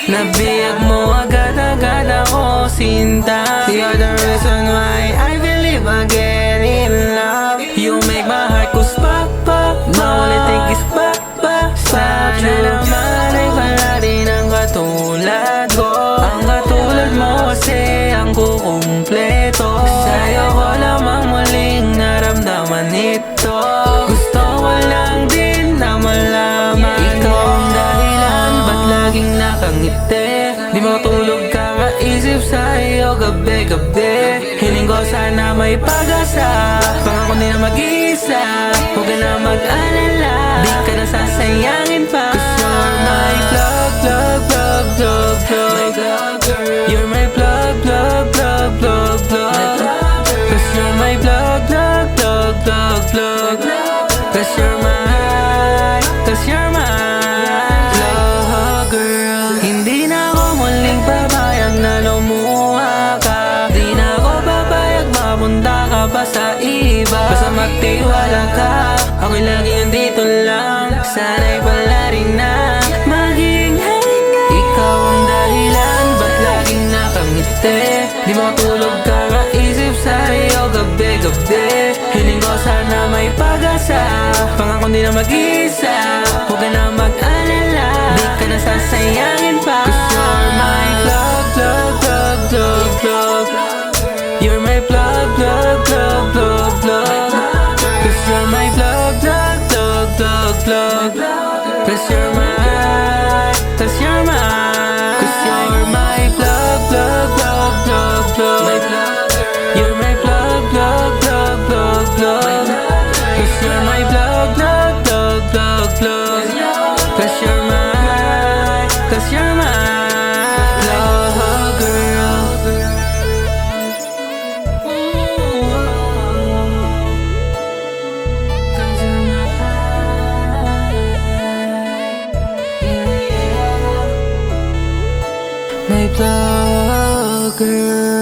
Nabiyag mo agad-agad ako, sinta. You're the reason why I believe again in love. You make my heart go spark, pop. The only thing is back, back. Sana naman ay palagi ng katulad ko. Ang katulad mo kasi ang kukumpleto. Sa'yo ko lamang muling naramdaman ito. Gusto ko lang din na malaman ikaw ang dahilan ba't laging nakangiti. Di matulog kakaisip sa'yo gabi-gabi. Hiling ko sana may pag-asa, pangako di na mag-iisa. Huwag ka na mag-alala, di ka na sasayangin pa. Cause you're my plug, plug, plug, plug, plug. You're my plug, plug, plug, plug, plug. Cause you're my plug, plug, plug, plug, plug. Cause you're my, cause you're my plug girl. Hindi na ako muling papayag na lumuha ka. Di na ako papayag mapunta ka pa sa iba. Basta magtiwala ka, ako'y lagi andito lang. Sana'y palari na maging hangat. Ikaw ang dahilan ba't laging nakangiti. Di makatulog kakaisip sa'yo gabi-gabi. Hiling ko sana may pag-asa, pangako di na mag-isa. Huwag ka na mag-alala, di ka na sasayangin pa. Cause you're my plug, plug, plug, plug, plug. You're my plug, plug, plug, plug, plug. Cause you're my plug, plug, plug, plug, plug. Cause you're my, cause you're my, cause you're my plug, plug, plug, plug, plug. You're my plug, plug, plug, plug, plug. Cause you're my plug, plug, plug, plug, plug. Cause you're my, cause you're my plug girl. Cause you're my plug girl.